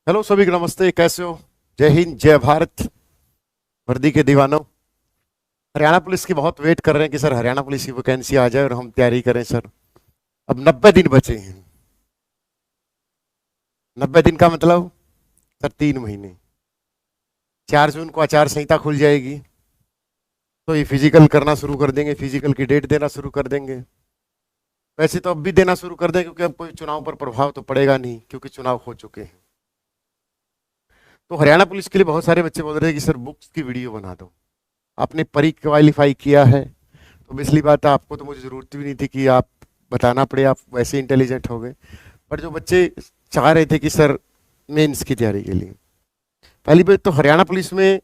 Hello सभी को नमस्ते। कैसे हो? जय हिंद, जय भारत। वर्दी के दीवानों, हरियाणा पुलिस की बहुत वेट कर रहे हैं कि सर हरियाणा पुलिस की वैकेंसी आ जाए और हम तैयारी करें सर। अब 90 दिन बचे हैं। 90 दिन का मतलब सर 3 महीने। 4 जून को आचार संहिता खुल जाएगी तो ये फिजिकल करना शुरू कर देंगे, फिजिकल की डेट देना शुरू कर देंगे। वैसे तो अब भी देना शुरू कर दें क्योंकि अब कोई चुनाव पर प्रभाव तो पड़ेगा नहीं क्योंकि चुनाव हो चुके हैं। तो हरियाणा पुलिस के लिए बहुत सारे बच्चे बोल रहे हैं कि सर बुक्स की वीडियो बना दो। आपने परी क्वालिफाई किया है तो पिछली बात आपको तो मुझे जरूरत भी नहीं थी कि आप बताना पड़े, आप वैसे इंटेलिजेंट हो गए। पर जो बच्चे चाह रहे थे कि सर मेंस की तैयारी के लिए, पहली बात तो हरियाणा पुलिस में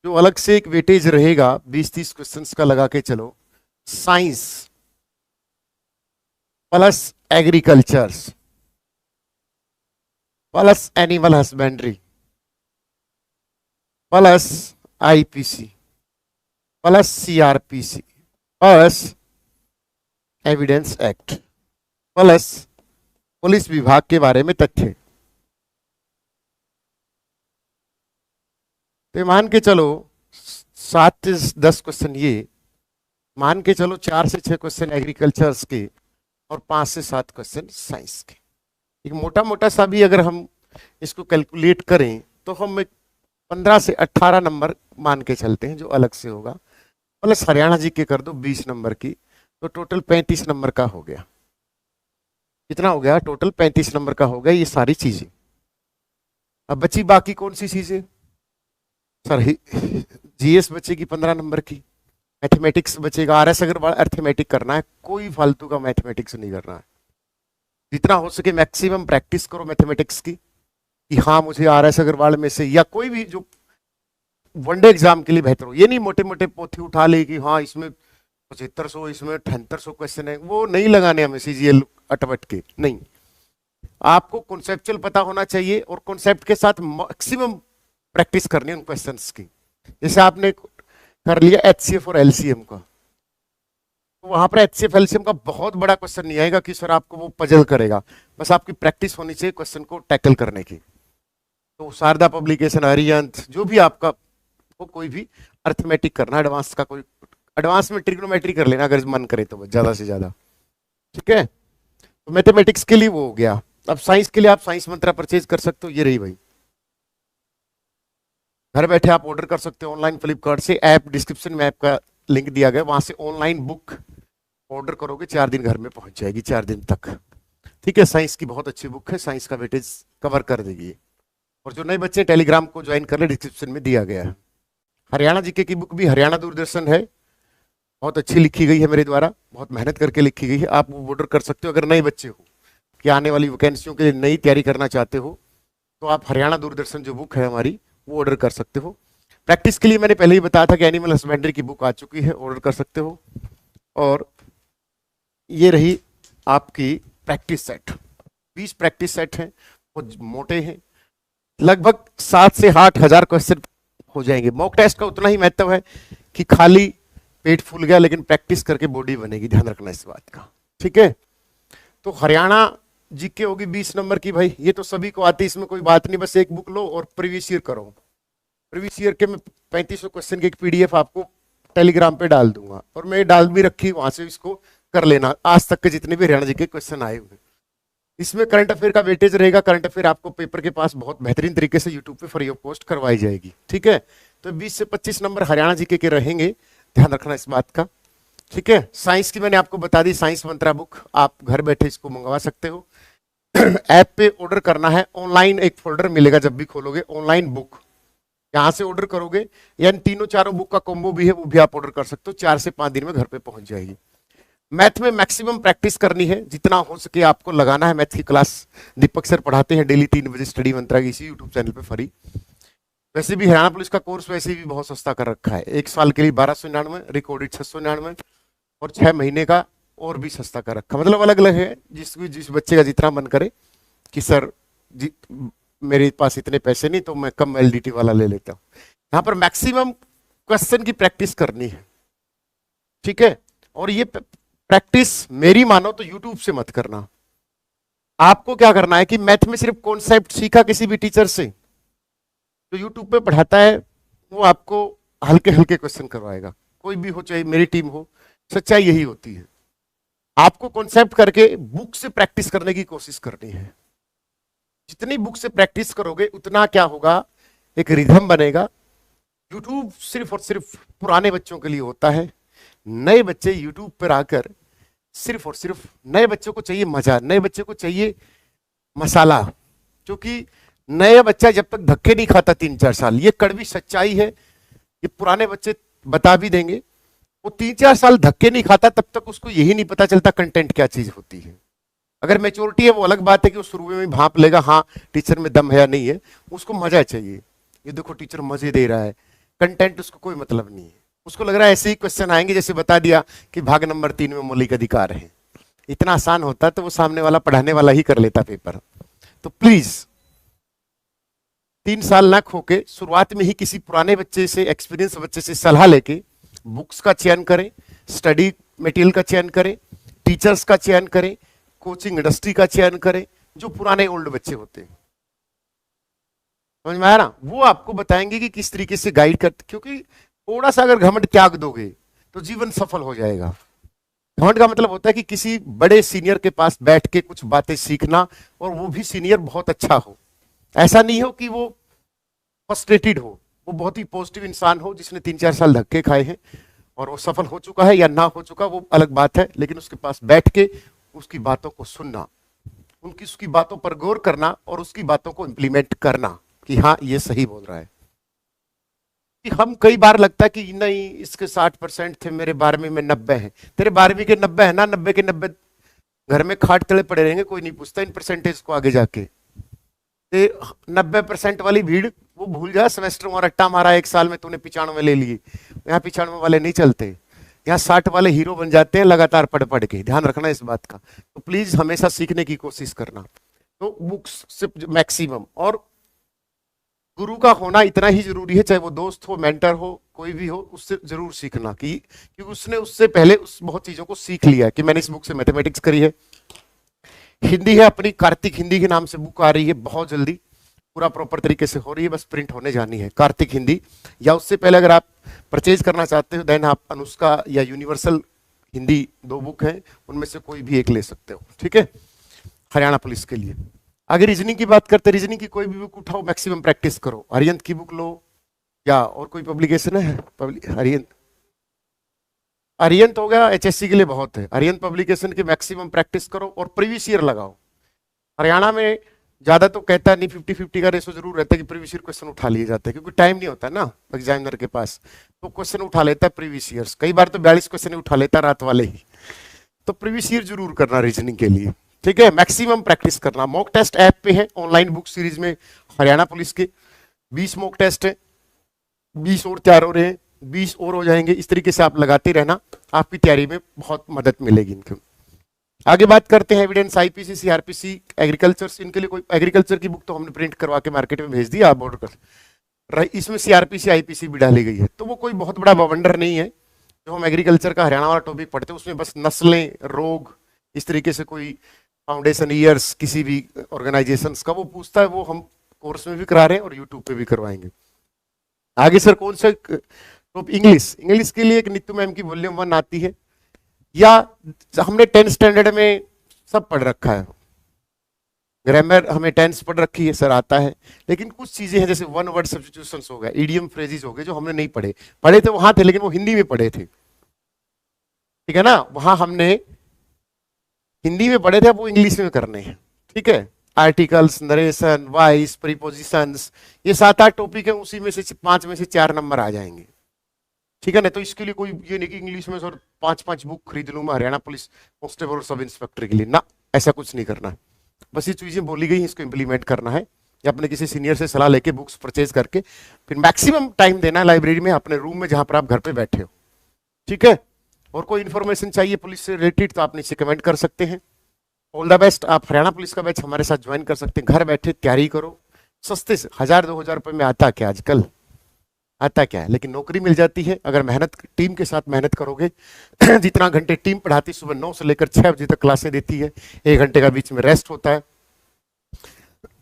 जो अलग से एक वेटेज रहेगा 20-30 क्वेश्चंस का लगा के चलो। Science plus agricultures plus animal husbandry plus IPC plus CrPC plus evidence act plus police विभाग के बारे में तथ्य। तो मान के चलो 7 से 10 क्वेश्चन ये, मान के चलो 4 से 6 क्वेश्चन एग्रीकल्चर्स के और 5 से 7 क्वेश्चन साइंस के। एक मोटा मोटा सा भी अगर हम इसको कैलकुलेट करें तो हम एक 15 से 18 नंबर मान के चलते हैं जो अलग से होगा। प्लस हरियाणा जी के कर दो 20 नंबर की, तो टोटल 35 नंबर का हो गया। कितना हो गया? टोटल 35 नंबर का हो गया ये सारी चीजें। अब बची बाकी कौन सी चीजें? सर जीएस बचेगी 15 नंबर की, मैथमेटिक्स बचेगा। आरएस अग्रवाल अर्थमेटिक करना है, कोई फालतू का मैथमेटिक्स नहीं करना है। जितना हो सके मैक्सिमम प्रैक्टिस करो मैथमेटिक्स की कि हाँ मुझे आरएस अग्रवाल में से या कोई भी जो वनडे एग्जाम के लिए बेहतर हो। ये नहीं मोटे मोटे पोथी उठा ले कि हाँ इसमें 7500, इसमें 7800 क्वेश्चन है, वो नहीं लगाने हमें सीजीएल अटवट के नहीं। आपको कॉन्सेप्चुअल पता होना चाहिए और कॉन्सेप्ट के साथ मैक्सिमम प्रैक्टिस करनी है उन क्वेश्चंस की। जैसे आपने कर लिया एचसीएफ और एलसीएम का, तो वहां पर एचसीएफ एलसीएम का बहुत बड़ा क्वेश्चन नहीं आएगा कि सर आपको वो पजल करेगा। बस आपकी प्रैक्टिस होनी चाहिए क्वेश्चन को टैकल करने की। तो शारदा पब्लिकेशन, हरियंत, जो भी आपका हो, कोई भी अर्थमेटिक करना, एडवांस का कोई एडवांस में ट्रिग्नोमेट्री कर लेना अगर मन करे तो ज्यादा से ज्यादा। ठीक है, तो मैथमेटिक्स के लिए वो हो गया। अब साइंस के लिए आप साइंस मंत्रा परचेज कर सकते हो, ये रही भाई। घर बैठे आप ऑर्डर कर सकते हो ऑनलाइन फ्लिपकार्ट से। ऐप डिस्क्रिप्शन में ऐप का लिंक दिया गया, वहां से ऑनलाइन बुक ऑर्डर करोगे, 4 दिन घर में पहुंच जाएगी, 4 दिन तक। ठीक है, साइंस की बहुत अच्छी बुक है, साइंस का वेटेज कवर कर देगी। और जो नए बच्चे टेलीग्राम को ज्वाइन कर ले, डिस्क्रिप्शन में दिया गया है। हरियाणा जीके की बुक भी हरियाणा दूरदर्शन है, बहुत अच्छी लिखी गई है मेरे द्वारा, बहुत मेहनत करके लिखी गई है। आप वो ऑर्डर कर सकते हो अगर नए बच्चे हो कि आने वाली वैकेंसियों के लिए नई तैयारी करना चाहते हो, तो आप हरियाणा दूरदर्शन जो बुक है हमारी वो ऑर्डर कर सकते हो। प्रैक्टिस के लिए मैंने पहले ही बताया था कि एनिमल हस्बेंड्री की बुक आ चुकी है, ऑर्डर कर सकते हो। और ये रही आपकी प्रैक्टिस सेट, 20 प्रैक्टिस सेट हैं, बहुत मोटे हैं, लगभग 7 से 8 हजार क्वेश्चन हो जाएंगे। मॉक टेस्ट का उतना ही महत्व है कि खाली पेट फूल गया, लेकिन प्रैक्टिस करके बॉडी बनेगी, ध्यान रखना इस बात का। ठीक है, तो हरियाणा जीके होगी 20 नंबर की भाई, ये तो सभी को आती है, इसमें कोई बात नहीं। बस एक बुक लो और प्रीवियस ईयर करो। प्रीवियस ईयर के मैं 3500 क्वेश्चन की एक पीडीएफ आपको टेलीग्राम पे डाल दूंगा, और मैं डाल भी रखी, वहां से इसको कर लेना, आज तक के जितने भी हरियाणा जी के क्वेश्चन आए हुए। इसमें करंट अफेयर का वेटेज रहेगा। करंट अफेयर आपको पेपर के पास बहुत बेहतरीन तरीके से यूट्यूब पे फ्री ऑफ कॉस्ट करवाई जाएगी। ठीक है, तो 20 से 25 नंबर हरियाणा जीके के रहेंगे, ध्यान रखना इस बात का। ठीक है, साइंस की मैंने आपको बता दी, साइंस मंत्रा बुक आप घर बैठे इसको मंगवा सकते हो। ऐप पे ऑर्डर करना है, ऑनलाइन एक फोल्डर मिलेगा जब भी खोलोगे, ऑनलाइन बुक यहां से ऑर्डर करोगे, या इन तीनों चारों बुक का कॉम्बो भी है, वो भी आप ऑर्डर कर सकते हो। 4 से 5 दिन में घर पे पहुंच जाएगी। मैथ में मैक्सिमम प्रैक्टिस करनी है, जितना हो सके आपको लगाना है। मैथ की क्लास दीपक सर पढ़ाते हैं डेली 3 बजे, स्टडी मंत्रा की इसी यूट्यूब चैनल पे फ्री। वैसे भी हरियाणा पुलिस का कोर्स वैसे भी बहुत सस्ता कर रखा है, 1 साल के लिए 1299, रिकॉर्डेड 699, और 6 महीने का और भी सस्ता कर रखा। मतलब अलग अलग है, जिस बच्चे का जितना मन करे कि सर मेरे पास इतने पैसे नहीं तो मैं कम एलडीटी वाला ले लेता हूँ। यहाँ पर मैक्सिमम क्वेश्चन की प्रैक्टिस करनी है। ठीक है, और ये प्रैक्टिस मेरी मानो तो यूट्यूब से मत करना, आपको क्या करना है कि मैथ में सिर्फ कॉन्सेप्ट सीखा किसी भी टीचर से, जो यूट्यूब पे पढ़ाता है वो आपको हल्के हल्के क्वेश्चन करवाएगा, कोई भी हो चाहे मेरी टीम हो, सच्चाई यही होती है। आपको कॉन्सेप्ट करके बुक से प्रैक्टिस करने की कोशिश करनी है। जितनी बुक से प्रैक्टिस करोगे उतना क्या होगा, एक रिदम बनेगा। यूट्यूब सिर्फ और सिर्फ पुराने बच्चों के लिए होता है। नए बच्चे यूट्यूब पर आकर सिर्फ और सिर्फ, नए बच्चों को चाहिए मजा, नए बच्चे को चाहिए मसाला, क्योंकि नया बच्चा जब तक धक्के नहीं खाता 3-4 साल, ये कड़वी सच्चाई है, ये पुराने बच्चे बता भी देंगे, वो 3-4 साल धक्के नहीं खाता तब तक उसको यही नहीं पता चलता कंटेंट क्या चीज होती है। अगर मेच्योरिटी है वो अलग बात है कि वो शुरू में भांप लेगा, हाँ टीचर में दम है या नहीं है, उसको मजा चाहिए। ये देखो टीचर मजे दे रहा है, कंटेंट उसको कोई मतलब नहीं है, उसको लग रहा है ऐसे ही क्वेश्चन आएंगे जैसे बता दिया कि भाग नंबर 3 में मौलिक अधिकार है। इतना आसान होता तो वो सामने वाला पढ़ाने वाला ही कर लेता पेपर। तो प्लीज 3 साल ना खोके शुरुआत में ही किसी पुराने बच्चे से, एक्सपीरियंस बच्चे से सलाह लेके बुक्स का चयन करें, स्टडी मटेरियल का चयन करें, टीचर्स का चयन करें, कोचिंग इंडस्ट्री का चयन करें, जो पुराने ओल्ड बच्चे होते हैं। समझ में आया ना, वो आपको बताएंगे कि किस तरीके से गाइड करते, क्योंकि थोड़ा सा अगर घमंड त्याग दोगे तो जीवन सफल हो जाएगा। घमंड का मतलब होता है कि किसी बड़े सीनियर के पास बैठ के कुछ बातें सीखना, और वो भी सीनियर बहुत अच्छा हो, ऐसा नहीं हो कि वो फ्रस्ट्रेटेड हो, वो बहुत ही पॉजिटिव इंसान हो जिसने 3-4 साल धक्के खाए हैं और वो सफल हो चुका है या ना हो चुका वो अलग बात है, लेकिन उसके पास बैठ के उसकी बातों को सुनना, उसकी बातों पर गौर करना और उसकी बातों को इंप्लीमेंट करना कि हाँ ये सही बोल रहा है। कि हम कई बार लगता है कि नहीं इसके 60% थे, मेरे 12वीं में 90 है, तेरे 12वीं के 90 है ना, 90 के 90 घर में खाट तले पड़े रहेंगे, कोई नहीं पूछता इन परसेंटेज को आगे जाके। 90% वाली भीड़ वो भूल जा, सेमेस्टर में रट्टा मारा 1 साल में तूने 95 ले लिए, यहाँ 95 वाले नहीं चलते, यहाँ 60 वाले हीरो बन जाते हैं लगातार पढ़ पढ़ के, ध्यान रखना इस बात का। तो प्लीज हमेशा सीखने की कोशिश करना। तो बुक्स से मैक्सिमम, और गुरु का होना इतना ही जरूरी है, चाहे वो दोस्त हो, मेंटर हो, कोई भी हो, उससे जरूर सीखना कि क्योंकि उसने उससे पहले उस बहुत चीजों को सीख लिया है। कि मैंने इस बुक से मैथमेटिक्स करी है, हिंदी है अपनी, कार्तिक हिंदी के नाम से बुक आ रही है, बहुत जल्दी पूरा प्रॉपर तरीके से हो रही है, बस प्रिंट होने जानी है, कार्तिक हिंदी। या उससे पहले अगर आप परचेज करना चाहते हो देन आप अनुष्का या यूनिवर्सल हिंदी 2 बुक हैं, उनमें से कोई भी एक ले सकते हो, ठीक है, हरियाणा पुलिस के लिए। आगे रीजनिंग की बात करते हैं, रीजनिंग की कोई भी बुक उठाओ, मैक्सिमम प्रैक्टिस करो, अरिहंत की बुक लो, या और कोई पब्लिकेशन है अरिहंत, अरिहंत हो गया, एचएससी के लिए बहुत है, अरिहंत पब्लिकेशन की मैक्सिमम प्रैक्टिस करो और प्रीवियस ईयर लगाओ। हरियाणा में ज्यादा तो कहता नहीं, 50-50 का रेशो जरूर रहता है कि प्रीवियस ईयर क्वेश्चन उठा लिए जाते हैं, क्योंकि टाइम नहीं होता ना एग्जामिनर के पास, तो क्वेश्चन उठा लेता है प्रीवियस ईयर्स, कई बार तो 42 क्वेश्चन उठा लेता है रात वाले ही। तो प्रीवियस ईयर जरूर करना रीजनिंग के लिए, ठीक है, मैक्सिमम प्रैक्टिस करना। मॉक टेस्ट ऐप पे है, ऑनलाइन बुक सीरीज में हरियाणा पुलिस के 20 मॉक टेस्ट है, 20 और तैयार हो रहे हैं, 20 और हो जाएंगे। इस तरीके से आप लगाते रहना, आपकी तैयारी में बहुत मदद मिलेगी इनकी। आगे बात करते हैं एविडेंस, आईपीसी, सीआरपीसी, एग्रीकल्चर। इनके लिए कोई एग्रीकल्चर की बुक तो हमने प्रिंट करवा के मार्केट में भेज दी, आप ऑर्डर कर, इसमें सीआरपीसी आईपीसी भी डाली गई है, तो वो कोई बहुत बड़ा बवंडर नहीं है। जो हम एग्रीकल्चर का हरियाणा वाला टॉपिक पढ़ते हैं उसमें बस नस्लें, रोग, इस तरीके से कोई फाउंडेशन ईयर्स किसी भी ऑर्गेनाइजेशन का वो पूछता है, वो हम कोर्स में भी करा रहे हैं और यूट्यूब पे भी करवाएंगे। आगे सर कौन सा तो इंग्लिश, इंग्लिश के लिए एक नीतू मैम की वॉल्यूम 1 आती है, या हमने 10th स्टैंडर्ड में सब पढ़ रखा है, ग्रामर हमें 10th पढ़ रखी है सर, आता है, लेकिन कुछ चीजें हैं जैसे वन वर्ड सब्स्टिट्यूशंस हो गया, इडियम फ्रेजेस हो गए, जो हमने नहीं पढ़े, पढ़े थे वहां थे लेकिन वो हिंदी में पढ़े थे, ठीक है ना, वहां हमने हिंदी में पढ़े थे, वो इंग्लिश में करने हैं, ठीक है। आर्टिकल्स, नरेशन, वाइस, प्रीपोजिशंस, ये 7-8 टॉपिक है, उसी में से 5 में से 4 नंबर आ जाएंगे, ठीक है ना। तो इसके लिए कोई ये नहीं कि इंग्लिश में सर 5-5 बुक खरीद लूँ मैं हरियाणा पुलिस कांस्टेबल और सब इंस्पेक्टर के लिए, ना, ऐसा कुछ नहीं करना है। बस ये चीजें बोली गई इसको इंप्लीमेंट करना है, या अपने किसी सीनियर से सलाह लेके बुक्स परचेज करके फिर मैक्सिमम टाइम देना है लाइब्रेरी में, अपने रूम में जहां पर आप घर पे बैठे हो, ठीक है। और कोई इन्फॉर्मेशन चाहिए पुलिस से रिलेटेड तो आप नीचे कमेंट कर सकते हैं। ऑल द बेस्ट, आप हरियाणा पुलिस का बैच हमारे साथ ज्वाइन कर सकते हैं, घर बैठे तैयारी करो, सस्ते से 1000-2000 रुपए में आता क्या आजकल, आता क्या है, लेकिन नौकरी मिल जाती है अगर मेहनत, टीम के साथ मेहनत करोगे। जितना घंटे टीम पढ़ाती, सुबह 9 से लेकर 6 बजे तक क्लासें देती है, 1 घंटे का बीच में रेस्ट होता है,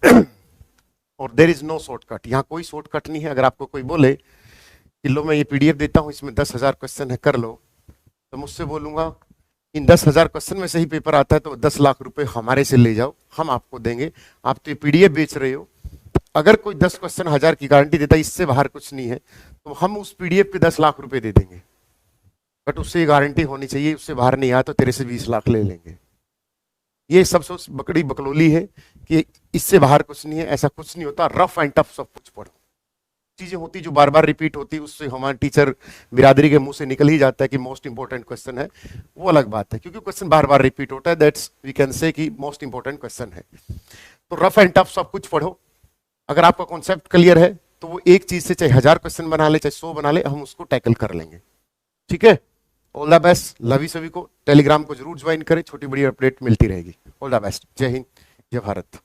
और देर इज नो शॉर्टकट, यहाँ कोई शॉर्टकट नहीं है। अगर आपको कोई बोले कि लो मैं ये पीडीएफ देता हूँ, इसमें 10,000 क्वेश्चन है, कर लो, तो मुझसे बोलूंगा इन 10,000 क्वेश्चन में से ही पेपर आता है तो 10 लाख रुपए हमारे से ले जाओ, हम आपको देंगे। आप तो ये पीडीएफ बेच रहे हो। अगर कोई 10 क्वेश्चन 1,000 की गारंटी देता है, इससे बाहर कुछ नहीं है, तो हम उस पीडीएफ पे 10 लाख रुपए दे देंगे। बट उससे ये गारंटी होनी चाहिए, उससे बाहर नहीं आया तो तेरे से 20 लाख ले लेंगे। ये सब सोच बकड़ी बकलोली है कि इससे बाहर कुछ नहीं है, ऐसा कुछ नहीं होता। रफ एंड टफ सब कुछ पढ़ो। चीजें होती जो बार बार रिपीट होती, उससे हमारे टीचर बिरादरी के मुंह से निकल ही जाता है कि मोस्ट इंपॉर्टेंट क्वेश्चन है, वो अलग बात है, क्योंकि क्वेश्चन बार बार रिपीट होता है, दैट्स वी कैन से कि मोस्ट इंपॉर्टेंट क्वेश्चन है। तो रफ एंड टफ सब कुछ पढ़ो। अगर आपका कॉन्सेप्ट क्लियर है तो वो एक चीज से चाहे 1,000 क्वेश्चन बना ले, चाहे 100 बना ले, हम उसको टैकल कर लेंगे। ठीक है, all the best. Love you सभी को। टेलीग्राम को जरूर ज्वाइन करें, छोटी बड़ी अपडेट मिलती रहेगी। All the best. जय हिंद, जय भारत।